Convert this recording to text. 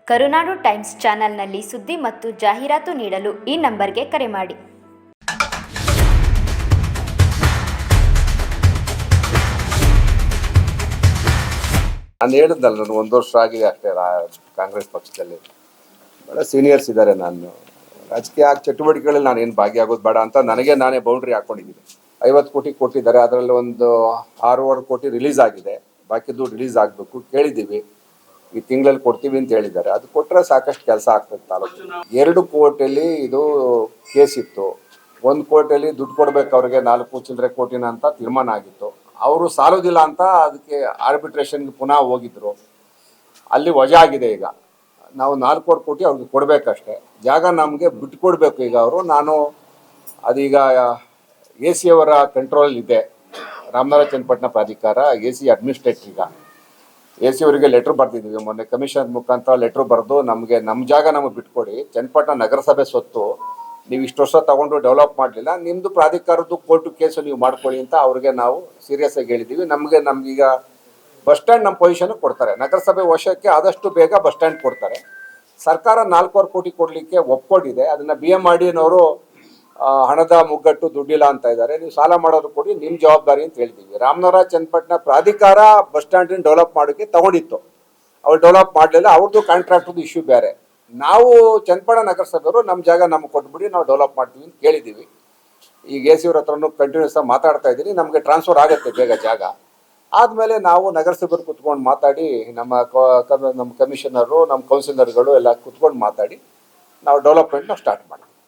ಕರುನಾಡು times ಚಾನೆಲ್ನಲ್ಲಿ ಸುದ್ದಿ ಮತ್ತು ಜಾಹೀರಾತು ನೀಡಲು ಈ ನಂಬರ್ಗೆ ಕರೆ ಮಾಡಿ. ನಾನು ಹೇಳಿದ್ದಲ್ಲ, ನಾನು 1 ವರ್ಷ ಆಗಿದೆ ಅಷ್ಟೇ ಕಾಂಗ್ರೆಸ್ ಪಕ್ಷದಲ್ಲಿ. ಭಾಳ ಸೀನಿಯರ್ಸ್ ಇದ್ದಾರೆ. ನಾನು ರಾಜಕೀಯ ಚಟುವಟಿಕೆಗಳಲ್ಲಿ ನಾನೇನು ಭಾಗಿಯಾಗೋದು ಬೇಡ ಅಂತ ನನಗೆ ನಾನೇ ಬೌಂಡ್ರಿ ಹಾಕ್ಕೊಂಡಿದ್ದೀನಿ. 50 ಕೋಟಿ ಕೊಟ್ಟಿದ್ದಾರೆ, ಅದರಲ್ಲಿ ಒಂದು 6.25 ಕೋಟಿ ರಿಲೀಸ್ ಆಗಿದೆ. ಬಾಕಿದ್ದು ರಿಲೀಸ್ ಆಗಬೇಕು, ಕೇಳಿದ್ದೀವಿ. ಈ ತಿಂಗಳಲ್ಲಿ ಕೊಡ್ತೀವಿ ಅಂತ ಹೇಳಿದ್ದಾರೆ. ಅದು ಕೊಟ್ಟರೆ ಸಾಕಷ್ಟು ಕೆಲಸ ಆಗ್ತದೆ ತಾಲೂಕು. 2 ಕೋಟಿಯಲ್ಲಿ ಇದು ಕೇಸ್ ಇತ್ತು. 1 ಕೋಟಿಯಲ್ಲಿ ದುಡ್ಡು ಕೊಡ್ಬೇಕು ಅವ್ರಿಗೆ 4 ಚಿಲ್ಲರೆ ಕೋಟಿನ ಅಂತ ತೀರ್ಮಾನ ಆಗಿತ್ತು. ಅವರು ಸಾಲೋದಿಲ್ಲ ಅಂತ ಅದಕ್ಕೆ ಆರ್ಬಿಟ್ರೇಷನ್ಗೆ ಪುನಃ ಹೋಗಿದ್ರು. ಅಲ್ಲಿ ವಜಾ ಆಗಿದೆ. ಈಗ ನಾವು 4 ಕೋಟಿ ಅವ್ರಿಗೆ ಕೊಡಬೇಕಷ್ಟೇ. ಜಾಗ ನಮಗೆ ಬಿಟ್ಟು ಕೊಡಬೇಕು. ಈಗ ನಾನು ಅದೀಗ AC ಅವರ ಕಂಟ್ರೋಲ್ ಇದೆ. ರಾಮನಗರ ಚನ್ನಪಟ್ಟಣ ಪ್ರಾಧಿಕಾರ AC ಅಡ್ಮಿನಿಸ್ಟ್ರೇಟರ್. ಈಗ AC ಅವರಿಗೆ ಲೆಟ್ರ್ ಬರ್ತಿದ್ದೀವಿ. ಮೊನ್ನೆ ಕಮಿಷನ್ ಮುಖಾಂತರ ಲೆಟ್ರ್ ಬರೆದು ನಮ್ಮ ಜಾಗ ನಮಗೆ ಬಿಟ್ಕೊಡಿ, ಚನ್ನಪಟ್ಟಣ ನಗರಸಭೆ ಸ್ವತ್ತು, ನೀವು ಇಷ್ಟು ವರ್ಷ ತಗೊಂಡು ಡೆವಲಪ್ ಮಾಡಲಿಲ್ಲ, ನಿಮ್ಮದು ಪ್ರಾಧಿಕಾರದ್ದು ಕೋರ್ಟು ಕೇಸು ನೀವು ಮಾಡ್ಕೊಳ್ಳಿ ಅಂತ ಅವ್ರಿಗೆ ನಾವು ಸೀರಿಯಸ್ ಆಗಿ ಹೇಳಿದ್ದೀವಿ. ನಮಗೀಗ ಬಸ್ ಸ್ಟ್ಯಾಂಡ್ ನಮ್ಮ ಪೊಸಿಷನ್ ಕೊಡ್ತಾರೆ. ನಗರಸಭೆ ವಶಕ್ಕೆ ಆದಷ್ಟು ಬೇಗ ಬಸ್ ಸ್ಟ್ಯಾಂಡ್ ಕೊಡ್ತಾರೆ. ಸರ್ಕಾರ 4.25 ಕೋಟಿ ಕೊಡಲಿಕ್ಕೆ ಒಪ್ಕೊಂಡಿದೆ. ಅದನ್ನು BMRDನವರು ಹಣದ ಮುಗ್ಗಟ್ಟು, ದುಡ್ಡಿಲ್ಲ ಅಂತ ಇದ್ದಾರೆ. ನೀವು ಸಾಲ ಮಾಡೋದು ಕೊಡಿ, ನಿಮ್ಮ ಜವಾಬ್ದಾರಿ ಅಂತ ಹೇಳ್ತೀವಿ. ರಾಮನಗರ ಚನ್ನಪಟ್ಟಣ ಪ್ರಾಧಿಕಾರ ಬಸ್ ಸ್ಟ್ಯಾಂಡಿನ ಡೆವಲಪ್ ಮಾಡೋಕ್ಕೆ ತಗೊಂಡಿತ್ತು. ಅವ್ರು ಡೆವಲಪ್ ಮಾಡಲಿಲ್ಲ. ಅವ್ರದ್ದು ಕಾಂಟ್ರಾಕ್ಟ್ರದ್ದು ಇಶ್ಯೂ ಬೇರೆ. ನಾವು ಚನ್ನಪಟ್ಟಣ ನಗರಸಭೆಯವರು ನಮ್ಮ ಜಾಗ ನಮಗೆ ಕೊಟ್ಬಿಡಿ, ನಾವು ಡೆವಲಪ್ ಮಾಡ್ತೀವಿ ಅಂತ ಕೇಳಿದ್ದೀವಿ. ಈಗ AC ಅವ್ರ ಹತ್ರನೂ ಕಂಟಿನ್ಯೂಸ್ ಆಗಿ ಮಾತಾಡ್ತಾ ಇದ್ದೀನಿ. ನಮಗೆ ಟ್ರಾನ್ಸ್ಫರ್ ಆಗುತ್ತೆ ಬೇಗ ಜಾಗ. ಆದಮೇಲೆ ನಾವು ನಗರಸಭೆಯವರು ಕುತ್ಕೊಂಡು ಮಾತಾಡಿ, ನಮ್ಮ ಕಮಿಷನರು, ನಮ್ಮ ಕೌನ್ಸಿಲರ್ಗಳು ಎಲ್ಲ ಕುತ್ಕೊಂಡು ಮಾತಾಡಿ ನಾವು ಡೆವಲಪ್ಮೆಂಟ್ನ ಸ್ಟಾರ್ಟ್ ಮಾಡ್ತೀವಿ.